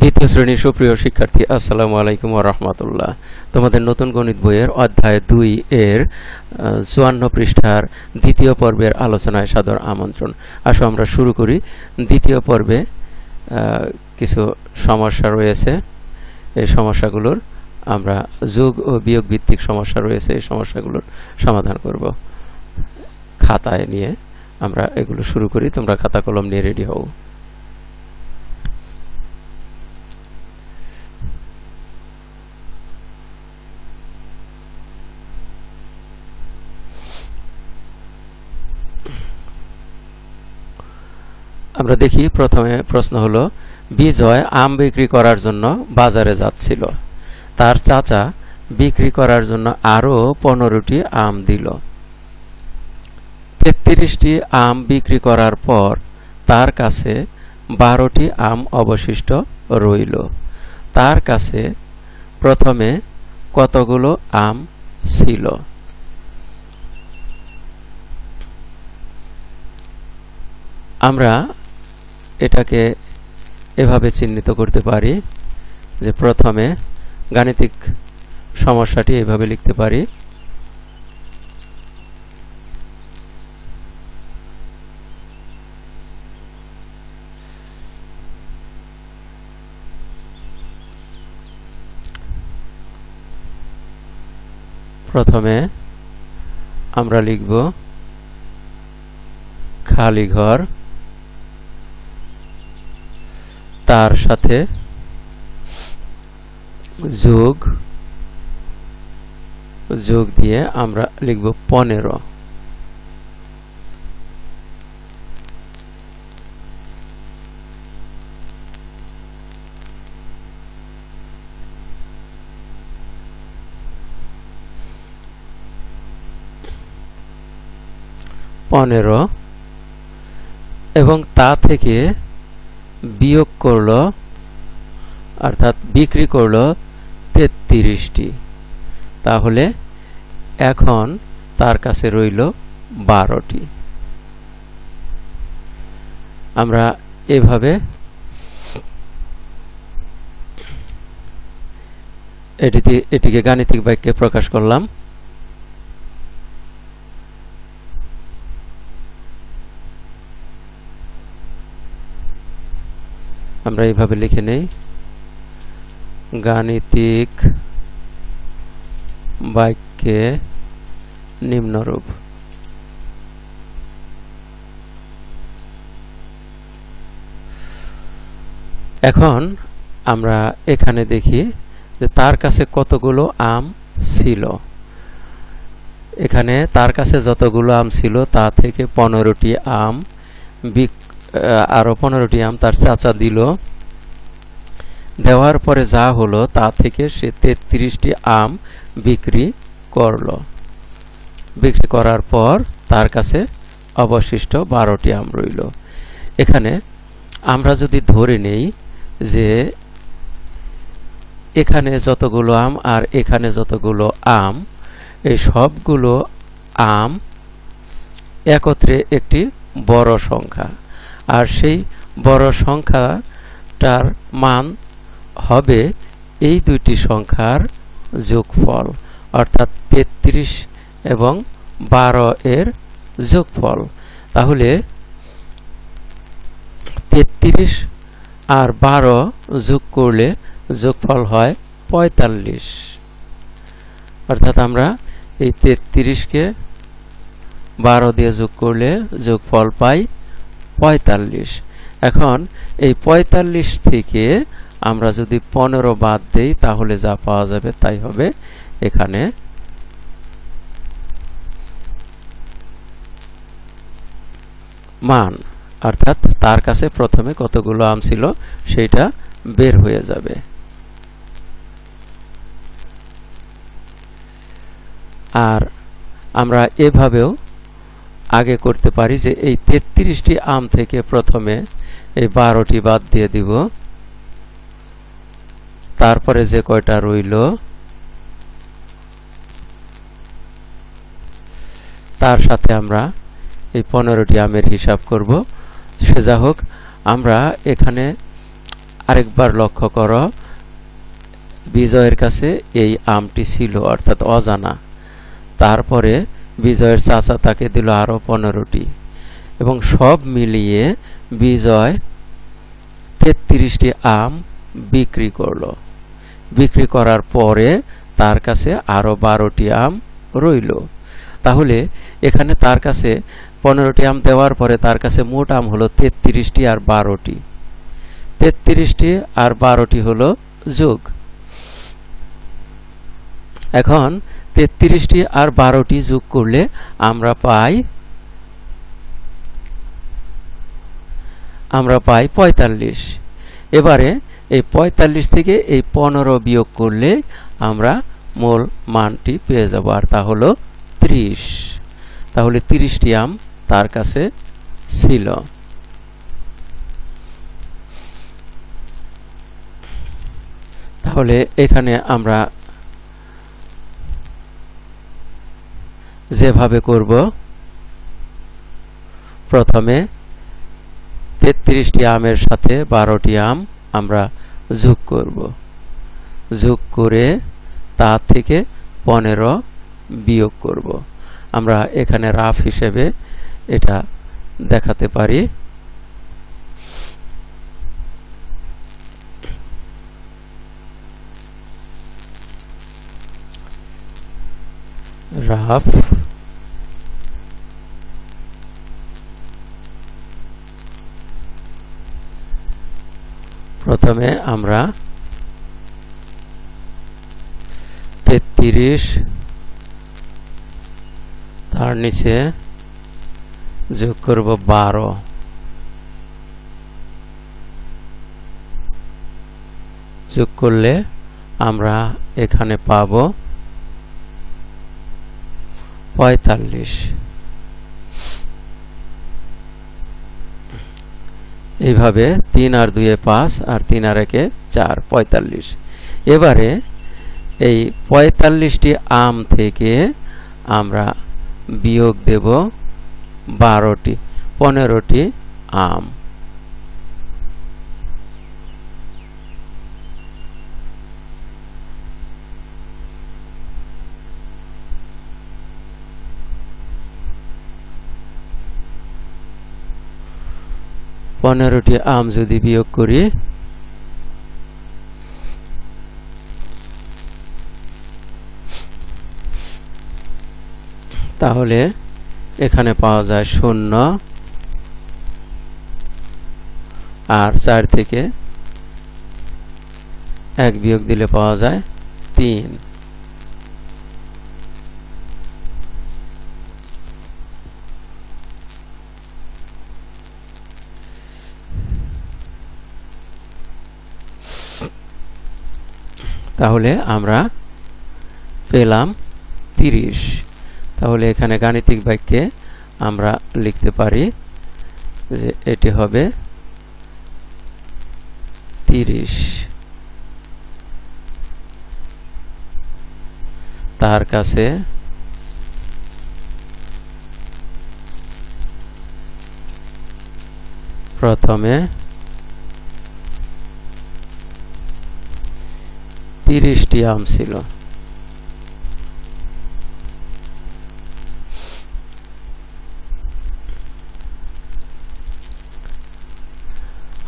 দ্বিতীয় শ্রেণীর সুপ্রিয় শিক্ষার্থী, আসসালামু আলাইকুম ওয়া রাহমাতুল্লাহ। তোমাদের নতুন গণিত বইয়ের অধ্যায় 2 এর 54 পৃষ্ঠার দ্বিতীয় পর্বের আলোচনায় সাদর আমন্ত্রণ। আসো আমরা শুরু করি। দ্বিতীয় পর্বে কিছু সমস্যা রয়েছে। এই সমস্যাগুলোর আমরা যোগ ও বিয়োগ ভিত্তিক সমস্যা রয়েছে, এই সমস্যাগুলোর সমাধান করব। খাতায় নিয়ে আমরা এগুলো শুরু করি। তোমরা খাতা কলম নিয়ে রেডি হও। আমরা দেখি, প্রথমে প্রশ্ন হলো, বিজয় আম বিক্রি করার জন্য বাজারে যাচ্ছিল। তার চাচা বিক্রি করার জন্য আরো 15টি আম দিল। 33টি আম বিক্রি করার পর তার কাছে 12টি আম অবশিষ্ট রইল। তার কাছে প্রথমে কতগুলো আম ছিল? আমরা এটাকে এভাবে চিহ্নিত করতে পারি যে প্রথমে গাণিতিক সমস্যাটি এভাবে লিখতে পারি। প্রথমে আমরা লিখব খালি ঘর, তার সাথে যোগ দিয়ে আমরা লিখব 15। এবং তা থেকে বিয়োগ করলো, অর্থাৎ বিক্রি করলো 33টি। তাহলে এখন তার কাছে রইল 12টি। আমরা এভাবে এটিকে গাণিতিক বাক্যে প্রকাশ করলাম। আমরা এইভাবে লিখে নেই, গাণিতিক বাক্যে নিম্নরূপ। এখন আমরা এখানে দেখি যে তার কাছে কতগুলো আম ছিল। এখানে তার কাছে যতগুলো আম ছিল তা থেকে 15টি আম, আরো 15টি আম তার চাচা দিল। দেওয়ার পরে যা হলো তা থেকে সে 33টি আম বিক্রি করলো। বিক্রি করার পর তার কাছে অবশিষ্ট 12টি আম রইল। এখানে আমরা যদি ধরে নেই যে এখানে যতগুলো আম আর এখানে যতগুলো আম, এই সবগুলো আম একত্রে একটি বড় সংখ্যা, আর সেই বড় সংখ্যাটার মান হবে এই দুইটি সংখ্যার যোগফল, অর্থাৎ 33 এবং 12 এর যোগফল। তাহলে 33 আর 12 যোগ করলে যোগফল হয় 45। অর্থাৎ আমরা এই 33কে 12 দিয়ে যোগ করলে যোগফল পাই 45। এখন এই 45 থেকে আমরা যদি 15 বাদ দেই তাহলে যা পাওয়া যাবে তাই হবে এখানে মান, অর্থাৎ তার কাছে প্রথমে কতগুলো আম ছিল সেটা বের হয়ে যাবে। আর আমরা এভাবেও আগে করতে পারি যে এই 33টি আম থেকে প্রথমে এই 12টি বাদ দিয়ে দিব, তারপরে যে কয়টা রইল তার সাথে আমরা এই 15টি আমের হিসাব করব। সে যা হোক, আমরা এখানে আরেকবার লক্ষ্য করো, বিজয়ের কাছে এই আমটি ছিল অর্থাৎ অজানা। তারপরে বিজয়ের চাচা তাকে দিল আরো 15টি, এবং সব মিলিয়ে বিজয় 33টি আম বিক্রি করলো। বিক্রি করার পরে তার কাছে আরো 12টি আম রইল। তাহলে এখানে তার কাছে 15টি আম দেওয়ার পরে তার কাছে মোট আম হলো 33টি আর 12টি। 33টি আর 12টি হলো যোগ। এখন 33টি আর 12টি যোগ করলে আমরা পাই 45। এবারে এই 45 থেকে এই 15 বিয়োগ করলে আমরা মূল মানটি পেয়ে যাব, আর তা হলো 30। তাহলে 30টি আম তার কাছে ছিল। তাহলে এখানে আমরা যেভাবে করব, প্রথমে 33টি আমের সাথে 12টি আম আমরা যোগ করব। যোগ করে তা থেকে 15 বিয়োগ করব। আমরা এখানে রাফ হিসেবে এটা দেখাতে পারি। রাফ প্রথমে আমরা 33 তার নিচে যোগ করব 12, যোগ করলে আমরা এখানে পাব 45। এইভাবে 3 আর 2 5 আর 3 আর 1 4, 45। এবারে এই 45টি আম থেকে আমরা বিয়োগ দেব 15টি আম। পনেরোটি আম যদি বিয়োগ করি, তাহলে এখানে পাওয়া যায় 0, আর 4 থেকে 1 বিয়োগ দিলে পাওয়া যায় 3। তাহলে আমরা পেলাম 30। তাহলে এখানে গাণিতিক বাক্যে আমরা লিখতে পারি যে এটি হবে 30। তার কাছে প্রথমে 30টি আম ছিল।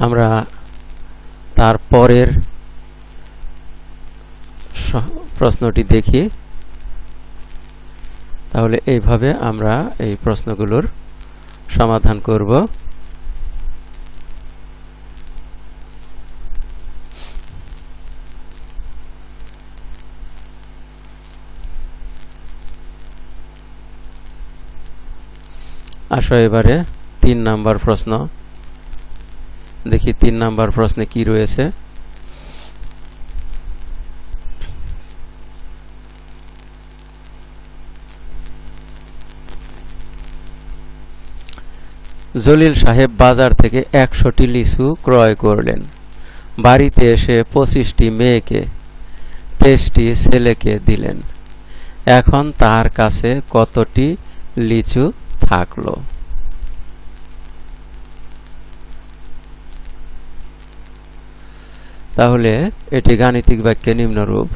আমরা তারপরের প্রশ্নটি দেখি। তাহলে এইভাবে আমরা এই প্রশ্নগুলোর সমাধান করব। আসো এবারে 3 নাম্বার প্রশ্ন দেখি। 3 নাম্বার প্রশ্নে কি রয়েছে। জলিল সাহেব বাজার থেকে 100টি লিচু ক্রয় করলেন। বাড়িতে এসে 25টি মেয়েকে 23টি ছেলেকে দিলেন। এখন তার কাছে কতটি লিচু থাকলো? তাহলে এটি গাণিতিক বাক্যে নিম্নরূপ: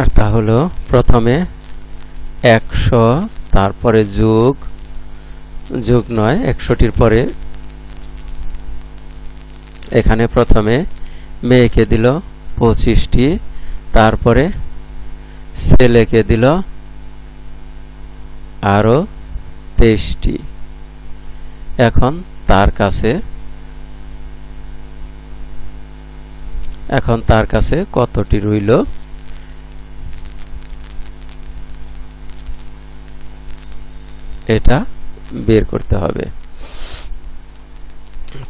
আর তা হলো প্রথমে 100, তারপরে যোগ নয় 100টির পরে এখানে প্রথমে মেয়েকে দিল 25টি, তারপরে ছেলেকে দিল আরো 23টি। এখন তার কাছে কতটি রইল এটা বের করতে হবে।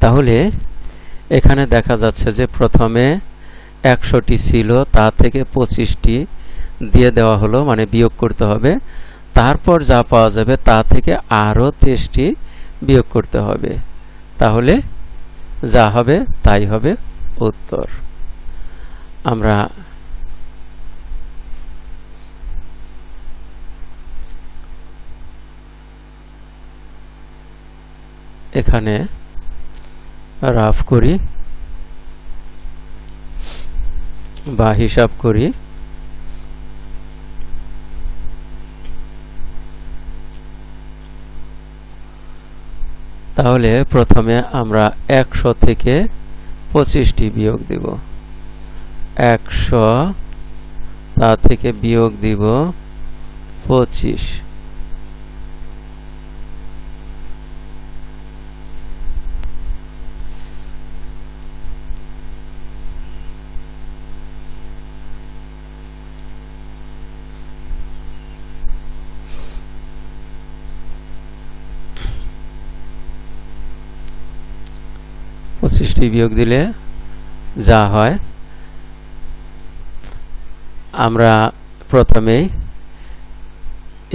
তাহলে এখানে দেখা যাচ্ছে যে প্রথমে 100টি ছিল, তা থেকে 25টি দিয়ে দেওয়া হলো, মানে বিয়োগ করতে হবে। তারপর যা পাওয়া যাবে তা থেকে আরো 23টি বিয়োগ করতে হবে। তাহলে যা হবে তাই হবে উত্তর। আমরা এখানে রাফ করি বা হিসাব করি। তাহলে প্রথমে আমরা 100 থেকে 25টি বিয়োগ দিব। 100, তা থেকে বিয়োগ দিব 25। বিয়োগ দিলে যা হয়, আমরা প্রথমেই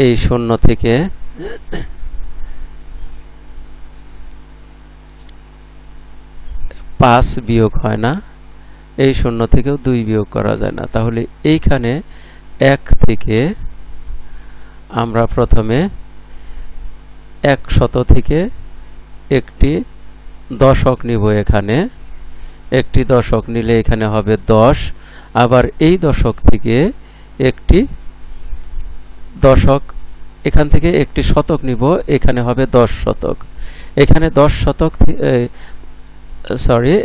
এই 0 থেকে 5 বিয়োগ হয় না, এই 0 থেকেও 2 বিয়োগ করা যায় না। তাহলে এইখানে 1 থেকে আমরা প্রথমে 100 থেকে একটি দশক নিব। এখানে একটি দশক নিলে এখানে হবে 10। আবার এই দশক থেকে একটি দশক, এখান থেকে একটি শতক নিব, এখানে হবে 10 শতক। এখানে 10 শতক,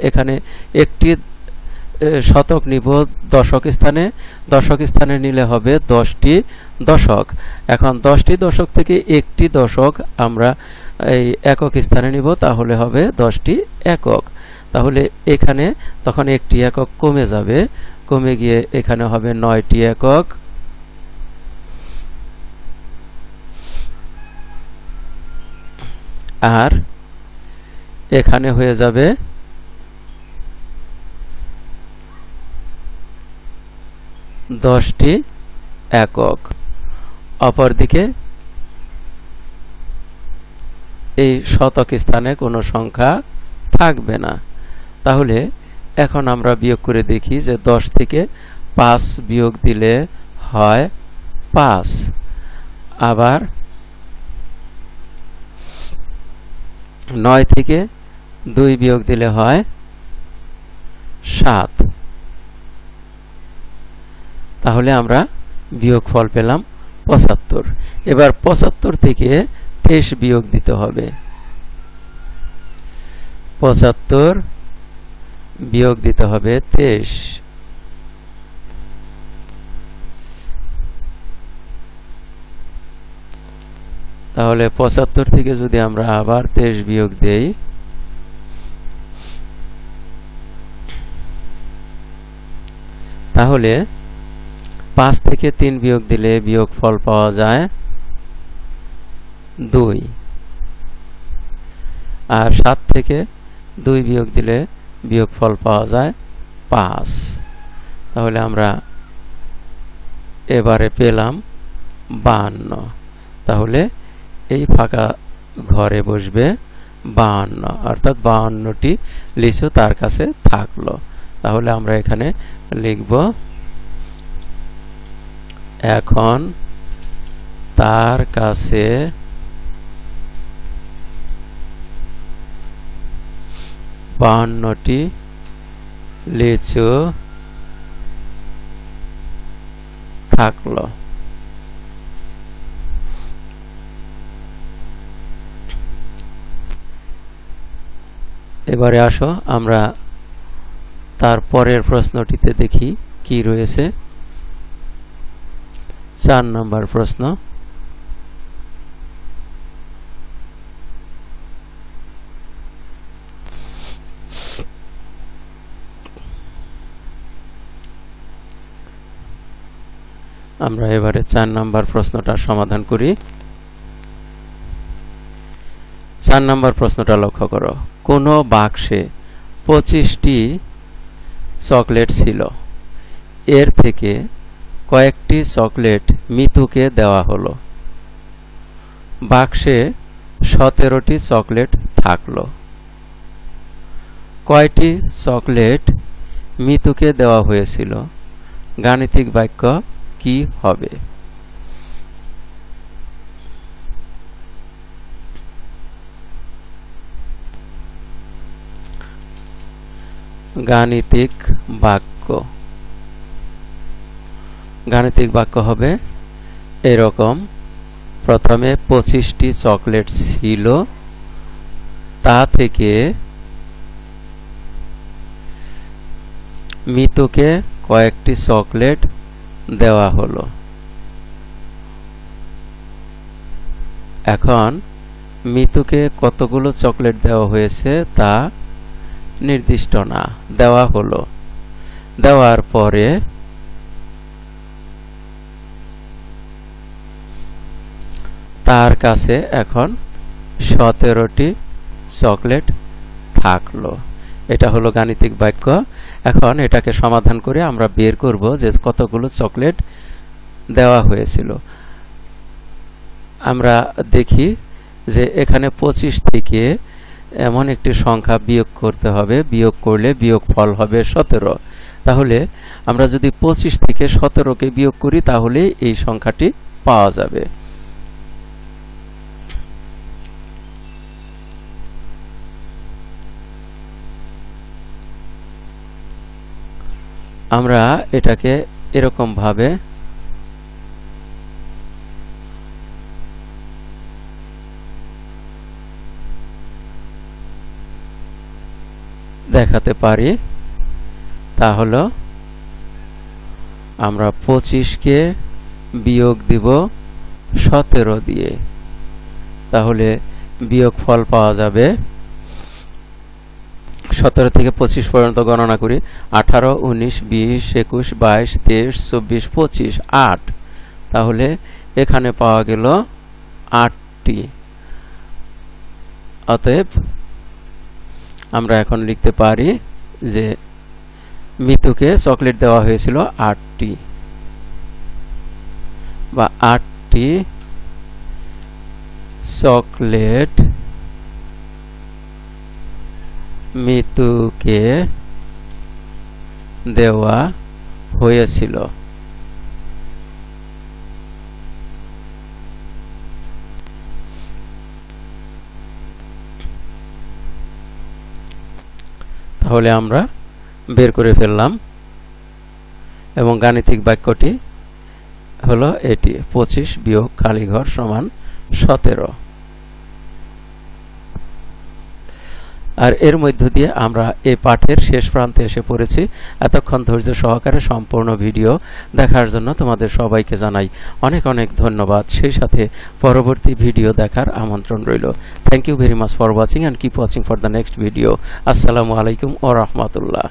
এখানে একটি শতক নিব দশক স্থানে, দশক স্থানে নিলে হবে 10টি দশক। এখন 10টি দশক থেকে একটি দশক আমরা এই একক স্থানে নিব, তাহলে হবে 10টি একক। তাহলে এখানে তখন একটি একক কমে যাবে, কমে গিয়ে এখানে হবে 9টি একক। আর এখানে হয়ে যাবে 10টি একক। অপরদিকে এই শতক স্থানে কোনো সংখ্যা থাকবে না। তাহলে এখন আমরা বিয়োগ করে দেখি যে 10 থেকে 5 বিয়োগ দিলে হয় 5। আবার 9 থেকে 2 বিয়োগ দিলে হয় 7। তাহলে আমরা বিয়োগফল পেলাম 75। এবার 75 থেকে 23 বিয়োগ দিতে হবে। 75 বিয়োগ দিতে হবে 23। তাহলে 75 থেকে যদি আমরা আবার 23 বিয়োগ দেই, তাহলে 5 থেকে 3 বিয়োগ দিলে বিয়োগফল পাওয়া যায় 2। আর 7 থেকে 2 বিয়োগ দিলে বিয়োগফল পাওয়া যায় 5। তাহলে আমরা এবারে পেলাম 52। তাহলে এই ফাঁকা ঘরে বসবে 52, অর্থাৎ 52টি লিচু তার কাছে থাকলো। তাহলে আমরা এখানে লিখব এখন তার কাছে 52টি লিচু থাকলো। এবারে আসো আমরা তার পরের প্রশ্নটিতে দেখি কি রয়েছে। 4 নম্বর প্রশ্ন। আমরা এবারে 4 নম্বর প্রশ্নটার সমাধান করি। 4 নম্বর প্রশ্নটা লক্ষ্য করো। কোন বাক্সে 25টি চকলেট ছিল, এর থেকে কয়েকটি চকলেট মিতুকে দেওয়া হলো। বাক্সে 17টি চকলেট থাকলো। কয়টি চকলেট মিতুকে দেওয়া হয়েছিল? গাণিতিক বাক্য কি হবে? গাণিতিক বাক্য হবে এরকম। প্রথমে 25টি চকলেট ছিল, তা থেকে মিতুকে কয়েকটি চকলেট দেওয়া হলো। এখন মিতুকে কতগুলো চকলেট দেওয়া হয়েছে তা নির্দিষ্ট না, দেওয়া হলো। দেওয়ার পরে তার কাছে এখন 17টি চকলেট থাকলো। এটা হলো গাণিতিক বাক্য। এখন এটাকে সমাধান করে আমরা বের করব যে কতগুলো চকলেট দেওয়া হয়েছিল। আমরা দেখি যে এখানে 25 থেকে এমন একটি সংখ্যা বিয়োগ করতে হবে, বিয়োগ করলে বিয়োগফল হবে 17। তাহলে আমরা যদি 25 থেকে 17কে বিয়োগ করি তাহলে এই সংখ্যাটি পাওয়া যাবে। আমরা এটাকে এরকম ভাবে দেখাতে পারি। তা হলো আমরা 25কে বিয়োগ দিব 17 দিয়ে, তাহলে বিয়োগফল পাওয়া যাবে। 17 থেকে 25 পর্যন্ত গণনা করি। 18, 19, 20, 21, 22, 23, 24, 25, 8। তাহলে এখানে পাওয়া গেল 8টি। অতএব আমরা এখন লিখতে পারি যে মিতুকে চকলেট দেওয়া হয়েছিল 8টি, বা 8টি চকলেট মিতুকে দেওয়া হয়েছিল। তাহলে আমরা বের করে ফেললাম এবং গাণিতিক বাক্যটি হলো এটি, 25 বিয়োগ খালিঘর সমান 17। আর এর মধ্য দিয়ে আমরা এই পাঠের শেষ প্রান্তে এসে পড়েছি। এতক্ষণ ধৈর্য সহকারে সম্পূর্ণ ভিডিও দেখার জন্য তোমাদের সবাইকে জানাই অনেক অনেক ধন্যবাদ। সেই সাথে পরবর্তী ভিডিও দেখার আমন্ত্রণ রইল। Thank you very much for watching and keep watching for the next video. আসসালামু আলাইকুম ওয়া রাহমাতুল্লাহ।